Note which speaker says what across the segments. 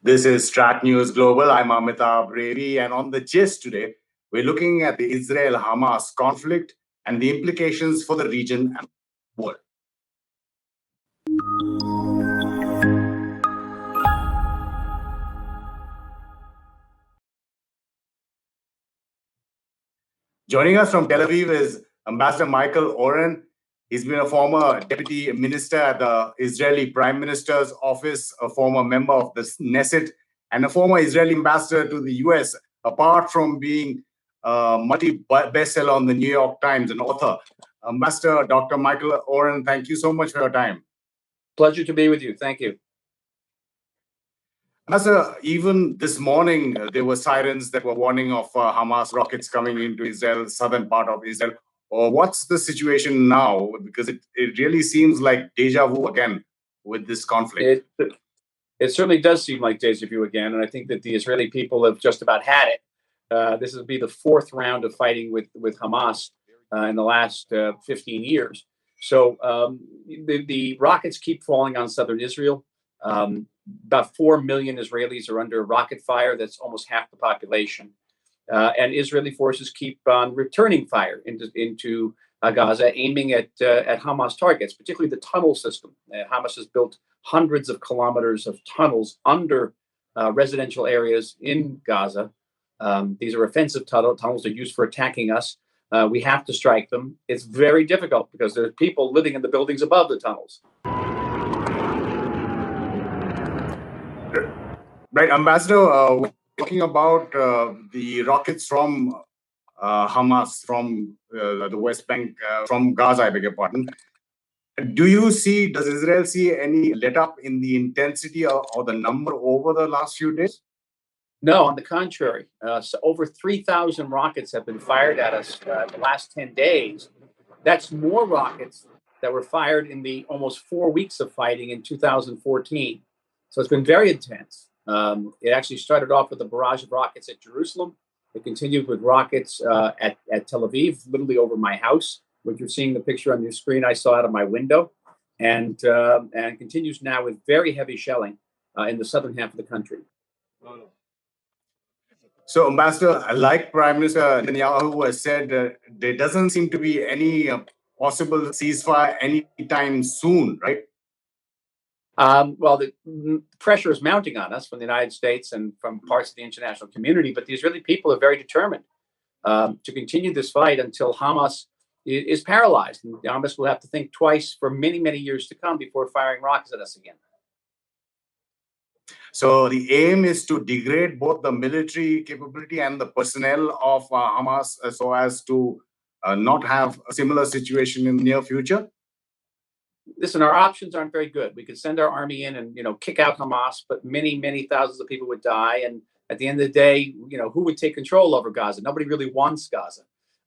Speaker 1: This is StratNews Global. I'm Amitabh, Revi, and on the gist today, we're looking at the Israel-Hamas conflict and the implications for the region and the world. Joining us from Tel Aviv is Ambassador Michael Oren. He's been a former deputy minister at the Israeli Prime Minister's office, a former member of the Knesset, and a former Israeli ambassador to the US, apart from being a multi-bestseller on the New York Times, an author. Ambassador Dr. Michael Oren, thank you so much for your time.
Speaker 2: Pleasure to be with you. Thank you.
Speaker 1: Ambassador, even this morning, there were sirens that were warning of Hamas rockets coming into Israel, southern part of Israel. What's the situation now? Because it really seems like deja vu again with this conflict.
Speaker 2: It certainly does seem like deja vu again, and I think that the Israeli people have just about had it. This will be the fourth round of fighting with Hamas in the last 15 years. So the rockets keep falling on southern Israel. About 4 million Israelis are under rocket fire. That's almost half the population. And Israeli forces keep on returning fire into Gaza, aiming at Hamas targets, particularly the tunnel system. Hamas has built hundreds of kilometers of tunnels under residential areas in Gaza. These are offensive tunnels. They're used for attacking us. We have to strike them. It's very difficult because there are people living in the buildings above the tunnels.
Speaker 1: Right, Ambassador, talking about the rockets from Hamas, from the West Bank, from Gaza, I beg your pardon. Does Israel see any let up in the intensity or the number over the last few days?
Speaker 2: No, on the contrary. So over 3,000 rockets have been fired at us the last 10 days. That's more rockets that were fired in the almost 4 weeks of fighting in 2014. So it's been very intense. It actually started off with a barrage of rockets at Jerusalem. It continued with rockets at Tel Aviv, literally over my house. What you're seeing the picture on your screen, I saw out of my window, and continues now with very heavy shelling in the southern half of the country.
Speaker 1: So, Ambassador, like Prime Minister Netanyahu has said, there doesn't seem to be any possible ceasefire anytime soon, right?
Speaker 2: Well, the pressure is mounting on us from the United States and from parts of the international community, but the Israeli people are very determined to continue this fight until Hamas is paralyzed. And Hamas will have to think twice for many, many years to come before firing rockets at us again.
Speaker 1: So the aim is to degrade both the military capability and the personnel of Hamas so as to not have a similar situation in the near future?
Speaker 2: Listen, our options aren't very good. We could send our army in and, kick out Hamas, but many, many thousands of people would die. And at the end of the day, who would take control over Gaza? Nobody really wants Gaza.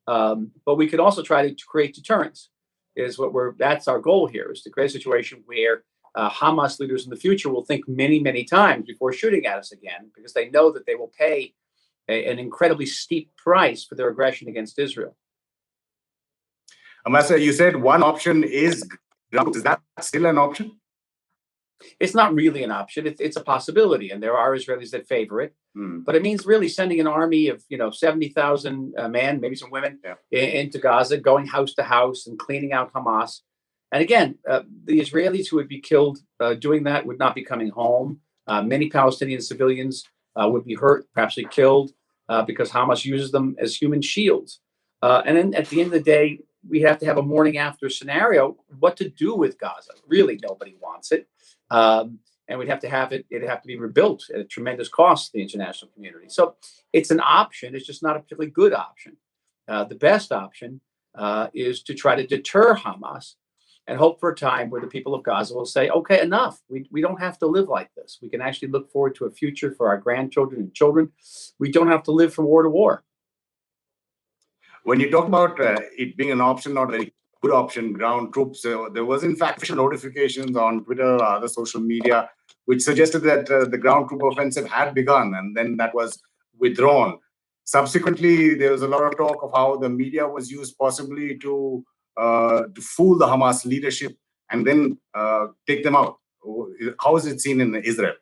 Speaker 2: But we could also try to create deterrence. That's our goal here, is to create a situation where Hamas leaders in the future will think many, many times before shooting at us again, because they know that they will pay an incredibly steep price for their aggression against Israel.
Speaker 1: Ambassador, you said one option is that still an option?
Speaker 2: It's not really an option. It's a possibility, and there are Israelis that favor it. But it means really sending an army of 70,000 men, maybe some women, into Gaza, going house to house and cleaning out Hamas. And again, the Israelis who would be killed doing that would not be coming home. Many Palestinian civilians would be hurt, perhaps killed, because Hamas uses them as human shields. And then at the end of the day, we have to have a morning after scenario, what to do with Gaza. Really, nobody wants it. And it'd have to be rebuilt at a tremendous cost to the international community. So it's an option. It's just not a particularly good option. The best option is to try to deter Hamas and hope for a time where the people of Gaza will say, okay, enough. We don't have to live like this. We can actually look forward to a future for our grandchildren and children. We don't have to live from war to war.
Speaker 1: When you talk about it being an option, not a very good option, ground troops, there was in fact official notifications on Twitter or other social media which suggested that the ground troop offensive had begun, and then that was withdrawn. Subsequently, there was a lot of talk of how the media was used possibly to fool the Hamas leadership and then take them out. How is it seen in Israel?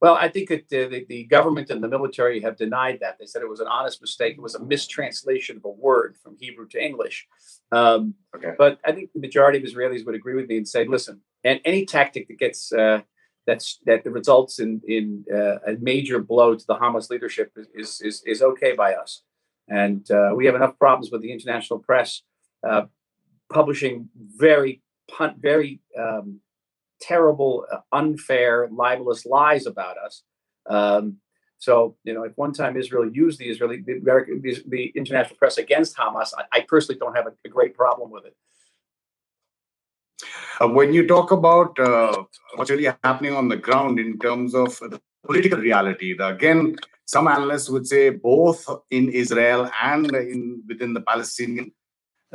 Speaker 2: Well, I think that the government and the military have denied that. They said it was an honest mistake. It was a mistranslation of a word from Hebrew to English.
Speaker 1: Okay.
Speaker 2: But I think the majority of Israelis would agree with me and say, listen, and any tactic that gets that results in a major blow to the Hamas leadership is okay by us. And we have enough problems with the international press publishing very terrible, unfair, libelous lies about us. So, at one time Israel used the international press against Hamas, I personally don't have a great problem with it.
Speaker 1: When you talk about what's really happening on the ground in terms of the political reality, again, some analysts would say both in Israel and within the Palestinian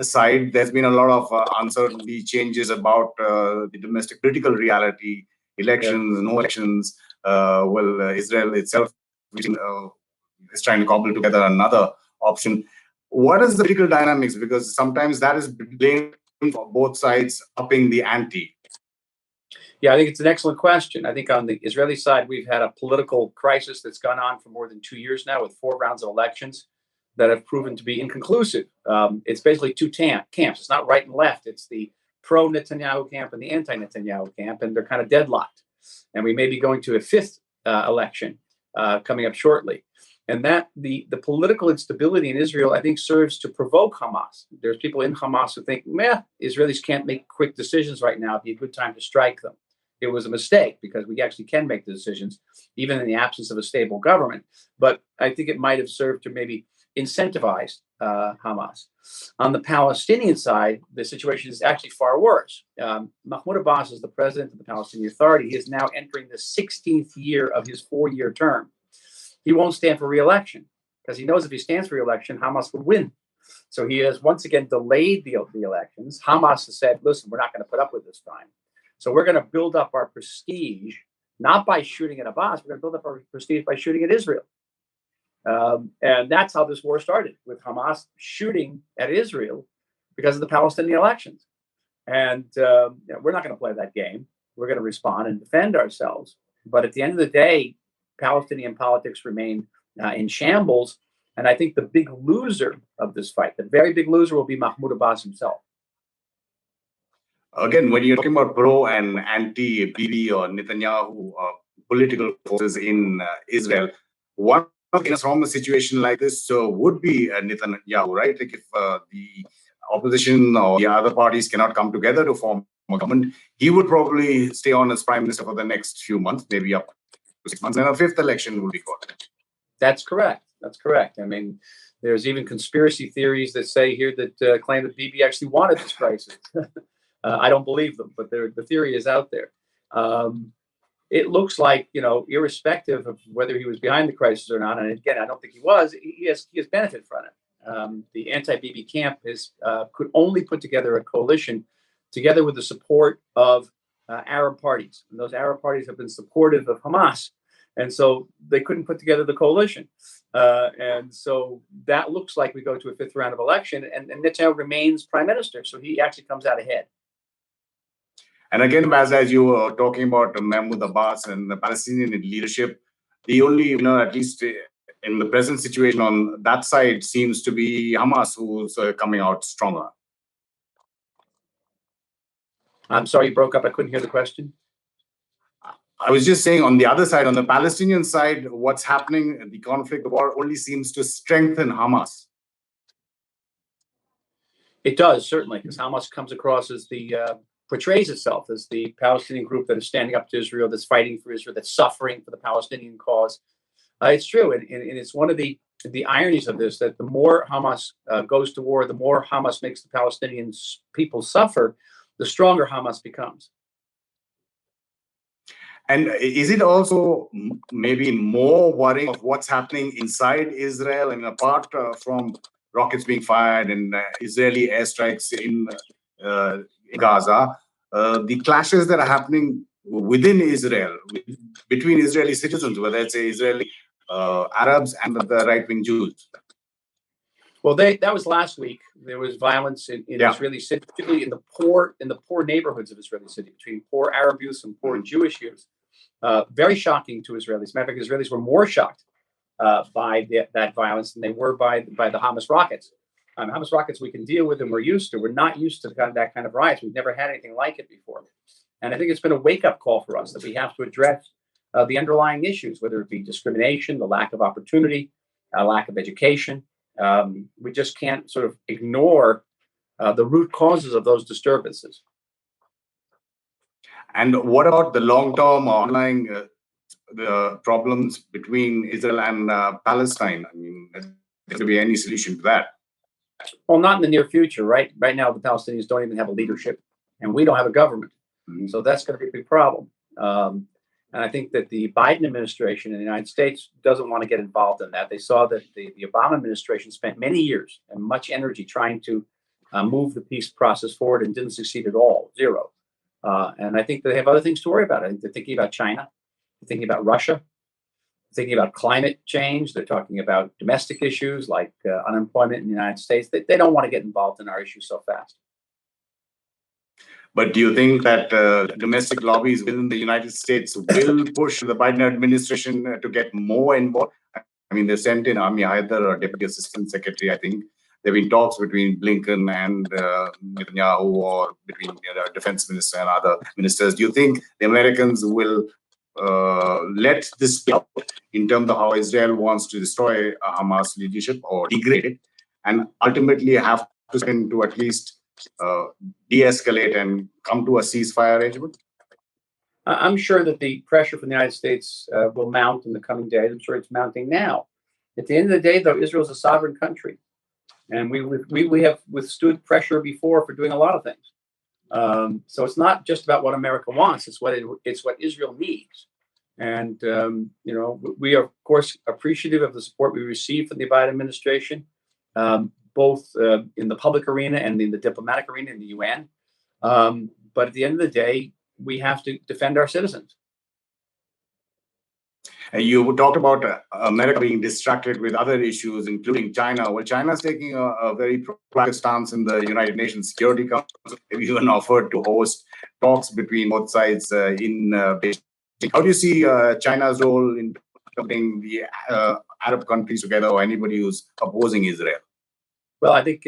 Speaker 1: side, there's been a lot of uncertainty, changes about the domestic political reality, elections, no elections. Israel itself is trying to cobble together another option. What is the political dynamics? Because sometimes that is blamed for both sides upping the ante.
Speaker 2: Yeah, I think it's an excellent question. I think on the Israeli side, we've had a political crisis that's gone on for more than 2 years now, with 4 rounds of elections that have proven to be inconclusive. It's basically two camps. It's not right and left. It's the pro-Netanyahu camp and the anti-Netanyahu camp, and they're kind of deadlocked. And we may be going to a 5th election coming up shortly. And that the political instability in Israel, I think, serves to provoke Hamas. There's people in Hamas who think, Israelis can't make quick decisions right now. It'd be a good time to strike them. It was a mistake, because we actually can make the decisions, even in the absence of a stable government. But I think it might have served to maybe incentivize Hamas. On the Palestinian side, the situation is actually far worse. Mahmoud Abbas is the president of the Palestinian Authority. He is now entering the 16th year of his 4-year term. He won't stand for re-election, because he knows if he stands for re-election, Hamas would win. So he has once again delayed the elections. Hamas has said, listen, we're not going to put up with this time. So we're going to build up our prestige, not by shooting at Abbas. We're going to build up our prestige by shooting at Israel. And that's how this war started, with Hamas shooting at Israel because of the Palestinian elections. And we're not going to play that game. We're going to respond and defend ourselves. But at the end of the day, Palestinian politics remain in shambles. And I think the big loser of this fight, the very big loser, will be Mahmoud Abbas himself.
Speaker 1: Again, when you're talking about pro and anti-Bibi or Netanyahu political forces in Israel, one of the from a situation like this would be Netanyahu, right? Like if the opposition or the other parties cannot come together to form a government, he would probably stay on as prime minister for the next few months, maybe up to 6 months, and a 5th election will be called.
Speaker 2: That's correct. That's correct. I mean, there's even conspiracy theories that say here that claim that Bibi actually wanted this crisis. I don't believe them, but the theory is out there. It looks like, irrespective of whether he was behind the crisis or not, and again, I don't think he was, he has benefited from it. The anti-Bibi camp could only put together a coalition together with the support of Arab parties. And those Arab parties have been supportive of Hamas. And so they couldn't put together the coalition. And so that looks like we go to a 5th round of election, and Netanyahu remains prime minister. So he actually comes out ahead.
Speaker 1: And again, as you were talking about Mahmoud Abbas and the Palestinian leadership, the only, at least in the present situation on that side, seems to be Hamas, who's coming out stronger.
Speaker 2: I'm sorry, you broke up. I couldn't hear the question.
Speaker 1: I was just saying, on the other side, on the Palestinian side, what's happening, the conflict, the war only seems to strengthen Hamas.
Speaker 2: It does, certainly, because Hamas comes across as portrays itself as the Palestinian group that is standing up to Israel, that's fighting for Israel, that's suffering for the Palestinian cause. It's true, and it's one of the ironies of this, that the more Hamas goes to war, the more Hamas makes the Palestinian people suffer, the stronger Hamas becomes.
Speaker 1: And is it also maybe more worrying of what's happening inside Israel, and apart from rockets being fired and Israeli airstrikes in Gaza, the clashes that are happening within Israel, between Israeli citizens, whether it's Israeli Arabs and the right-wing Jews?
Speaker 2: Well, that was last week. There was violence in Israeli cities, particularly in the poor neighborhoods of Israeli city, between poor Arab youths and poor Jewish youths. Very shocking to Israelis. As a matter of fact, Israelis were more shocked by that violence than they were by the Hamas rockets. Hamas rockets we can deal with and we're used to. We're not used to that kind of riots. We've never had anything like it before. And I think it's been a wake-up call for us that we have to address the underlying issues, whether it be discrimination, the lack of opportunity, lack of education. We just can't sort of ignore the root causes of those disturbances.
Speaker 1: And what about the long-term underlying the problems between Israel and Palestine? I mean, there could be any solution to that?
Speaker 2: Well, not in the near future, right? Right now, the Palestinians don't even have a leadership, and we don't have a government. Mm-hmm. So that's going to be a big problem. And I think that the Biden administration in the United States doesn't want to get involved in that. They saw that the Obama administration spent many years and much energy trying to move the peace process forward and didn't succeed at all, zero. And I think they have other things to worry about. I think they're thinking about China, they're thinking about Russia, thinking about climate change. They're talking about domestic issues like unemployment in the United States. They don't want to get involved in our issues so fast.
Speaker 1: But do you think that domestic lobbies within the United States will push the Biden administration to get more involved? I mean, they sent in Ami Haider, or Deputy Assistant Secretary, I think. There have been talks between Blinken and Netanyahu, or between the defense minister and other ministers. Do you think the Americans will let this play out in terms of how Israel wants to destroy Hamas leadership or degrade it, and ultimately have to spend to at least de-escalate and come to a ceasefire arrangement?
Speaker 2: I'm sure that the pressure from the United States will mount in the coming days. I'm sure it's mounting now. At the end of the day, though, Israel is a sovereign country, and we have withstood pressure before for doing a lot of things. So it's not just about what America wants; it's what Israel needs. And we are, of course, appreciative of the support we received from the Biden administration, both in the public arena and in the diplomatic arena in the UN. But at the end of the day, we have to defend our citizens.
Speaker 1: You talked about America being distracted with other issues, including China. Well, China is taking a very proactive stance in the United Nations Security Council. They've even offered to host talks between both sides in Beijing. How do you see China's role in putting the Arab countries together, or anybody who's opposing Israel?
Speaker 2: Well, I think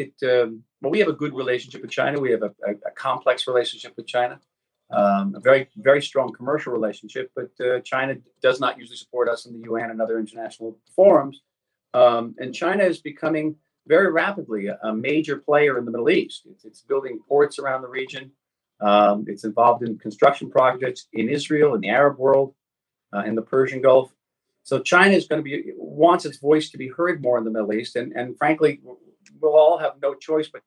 Speaker 2: we have a good relationship with China. We have a complex relationship with China. A very, very strong commercial relationship, but China does not usually support us in the UN and other international forums. And China is becoming very rapidly a major player in the Middle East. It's building ports around the region. It's involved in construction projects in Israel, in the Arab world, in the Persian Gulf. So China is going to wants its voice to be heard more in the Middle East. And frankly, we'll all have no choice but.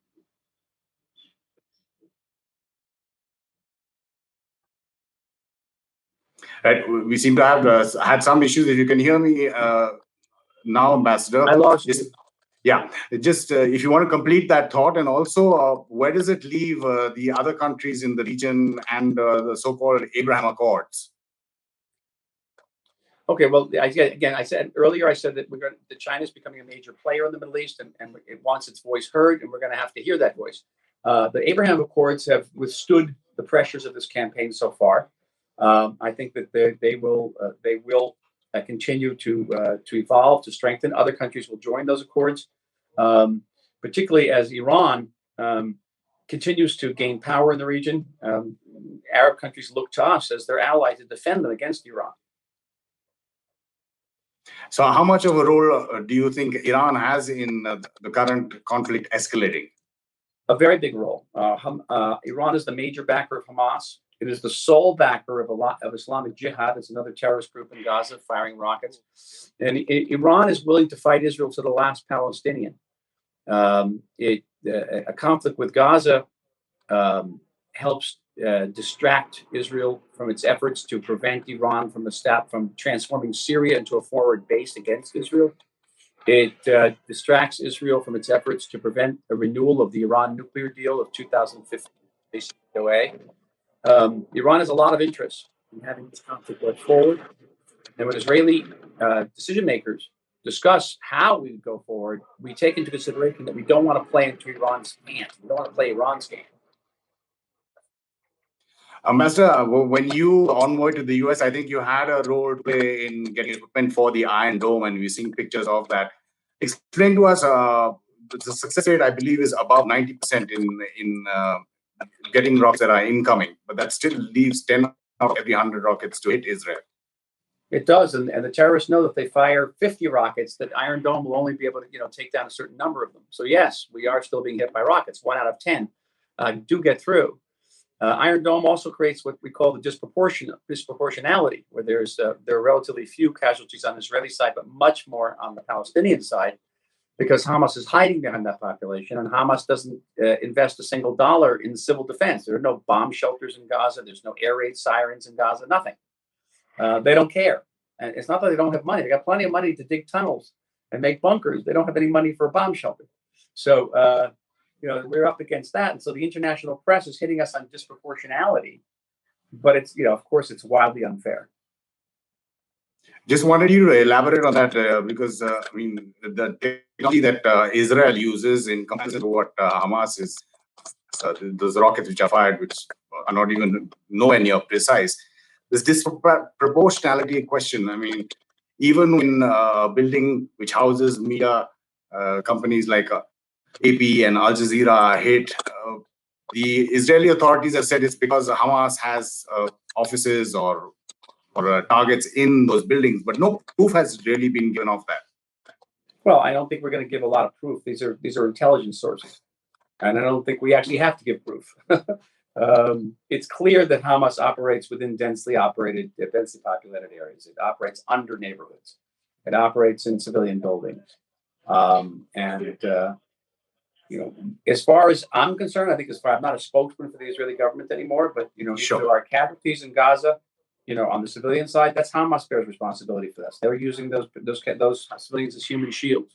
Speaker 1: Right. We seem to have had some issues. If you can hear me now, Ambassador.
Speaker 2: I lost you.
Speaker 1: Yeah, just if you want to complete that thought, and also where does it leave the other countries in the region and the so-called Abraham Accords?
Speaker 2: Okay, well, I said earlier that China is becoming a major player in the Middle East, and it wants its voice heard, and we're going to have to hear that voice. The Abraham Accords have withstood the pressures of this campaign so far. I think that they will continue to evolve, to strengthen. Other countries will join those accords, particularly as Iran continues to gain power in the region. Arab countries look to us as their ally to defend them against Iran.
Speaker 1: So how much of a role do you think Iran has in the current conflict escalating?
Speaker 2: A very big role. Iran is the major backer of Hamas. It is the sole backer of Islamic Jihad. It's another terrorist group in Gaza firing rockets. And Iran is willing to fight Israel to the last Palestinian. A conflict with Gaza helps distract Israel from its efforts to prevent Iran from transforming Syria into a forward base against Israel. It distracts Israel from its efforts to prevent a renewal of the Iran nuclear deal of 2015. Iran has a lot of interest in having this conflict go forward. And when Israeli decision makers discuss how we go forward, we take into consideration that we don't want to play into Iran's hands. We don't want to play Iran's game.
Speaker 1: Ambassador, when you envoy to the US, I think you had a role to play in getting equipment for the Iron Dome, and we're seeing pictures of that. Explain to us, the success rate, I believe, is above 90% in getting rockets that are incoming, but that still leaves 10 out of every 100 rockets to hit Israel.
Speaker 2: It does, and the terrorists know that if they fire 50 rockets, that Iron Dome will only be able to, take down a certain number of them. So yes, we are still being hit by rockets. 1 out of 10 do get through. Iron Dome also creates what we call the disproportionality, where there are relatively few casualties on the Israeli side, but much more on the Palestinian side, because Hamas is hiding behind that population, and Hamas doesn't invest a single dollar in civil defense. There are no bomb shelters in Gaza. There's no air raid sirens in Gaza. Nothing. They don't care. And it's not that they don't have money. They got plenty of money to dig tunnels and make bunkers. They don't have any money for a bomb shelter. So, we're up against that. And so the international press is hitting us on disproportionality. But it's, of course, it's wildly unfair.
Speaker 1: Just wanted you to elaborate on that because, the technology that Israel uses in comparison to what Hamas is, those rockets which are fired, which are not even nowhere near precise. This disproportionality question, even when a building which houses media companies like AP and Al Jazeera are hit, the Israeli authorities have said it's because Hamas has offices or targets in those buildings, but no proof has really been given of that.
Speaker 2: Well, I don't think we're going to give a lot of proof. These are intelligence sources, and I don't think we actually have to give proof. It's clear that Hamas operates within densely populated areas. It operates under neighborhoods. It operates in civilian buildings. As far as I'm concerned, I'm not a spokesman for the Israeli government anymore, but
Speaker 1: Sure.
Speaker 2: If there are casualties in Gaza, on the civilian side, that's Hamas bears responsibility for this. They're using those civilians as human shields.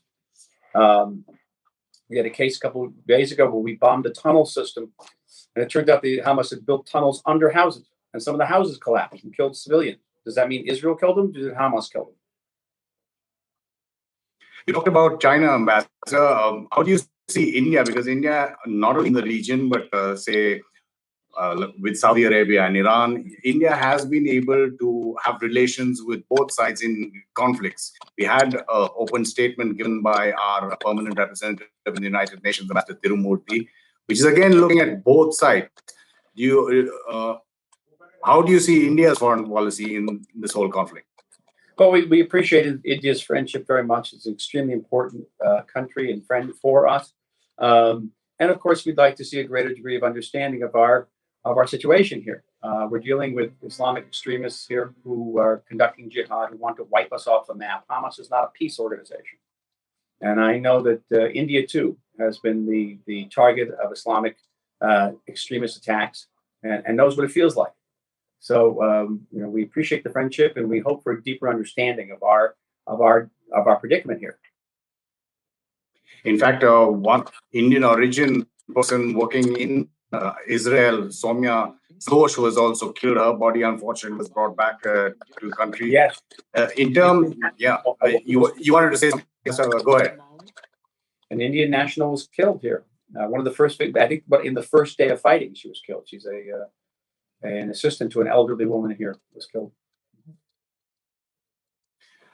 Speaker 2: We had a case a couple of days ago where we bombed a tunnel system, and it turned out the Hamas had built tunnels under houses, and some of the houses collapsed and killed civilians. Does that mean Israel killed them? Did Hamas kill them?
Speaker 1: You talked about China, Ambassador. How do you see India? Because India, not only in the region, but with Saudi Arabia and Iran, India has been able to have relations with both sides in conflicts. We had an open statement given by our permanent representative in the United Nations, Ambassador Tirumurti, which is again looking at both sides. How do you see India's foreign policy in this whole conflict?
Speaker 2: Well, we appreciate India's friendship very much. It's an extremely important country and friend for us. And of course, we'd like to see a greater degree of understanding of our situation here. We're dealing with Islamic extremists here who are conducting jihad, who want to wipe us off the map. Hamas is not a peace organization. And I know that India, too, has been the target of Islamic extremist attacks and knows what it feels like. So, we appreciate the friendship, and we hope for a deeper understanding of our predicament here.
Speaker 1: In fact, one Indian origin person working in Israel, Soumya Santosh, was also killed. Her body, unfortunately, was brought back to the country.
Speaker 2: Yes.
Speaker 1: You wanted to say something? Yes, go ahead.
Speaker 2: An Indian national was killed here. One of the first, but in the first day of fighting, she was killed. She's an assistant to an elderly woman here was killed.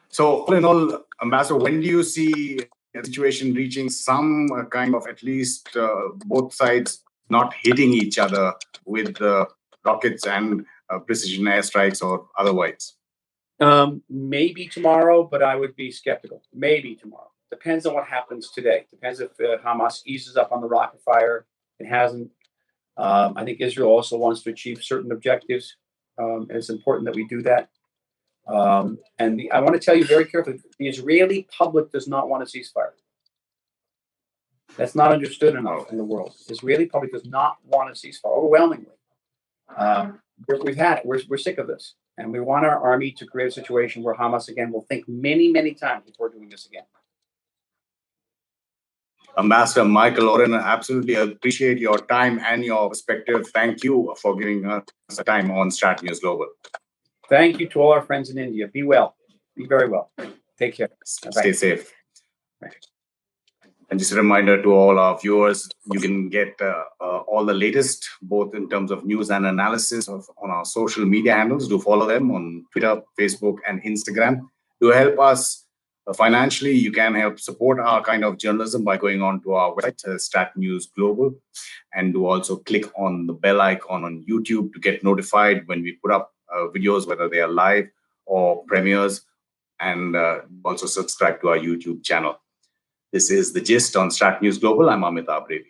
Speaker 1: So, all in all, Ambassador, when do you see a situation reaching some kind of at least both sides not hitting each other with rockets and precision airstrikes or otherwise?
Speaker 2: Maybe tomorrow, but I would be skeptical. Maybe tomorrow. Depends on what happens today. Depends if Hamas eases up on the rocket fire. It hasn't. I think Israel also wants to achieve certain objectives, and it's important that we do that. I want to tell you very carefully, the Israeli public does not want a ceasefire. That's not understood enough in the world. The Israeli public does not want a ceasefire, overwhelmingly. We've had it. We're sick of this. And we want our army to create a situation where Hamas, again, will think many, many times before doing this again.
Speaker 1: Ambassador Michael Oren, absolutely appreciate your time and your perspective. Thank you for giving us the time on StratNews Global.
Speaker 2: Thank you to all our friends in India. Be well. Be very well. Take care.
Speaker 1: Stay safe.
Speaker 2: Bye.
Speaker 1: And just a reminder to all our viewers, you can get all the latest, both in terms of news and analysis on our social media handles. Do follow them on Twitter, Facebook, and Instagram. To help us financially, you can help support our kind of journalism by going on to our website, StratNews Global, and do also click on the bell icon on YouTube to get notified when we put up videos, whether they are live or premieres, and also subscribe to our YouTube channel. This is The Gist on StratNews Global. I'm Amitabh.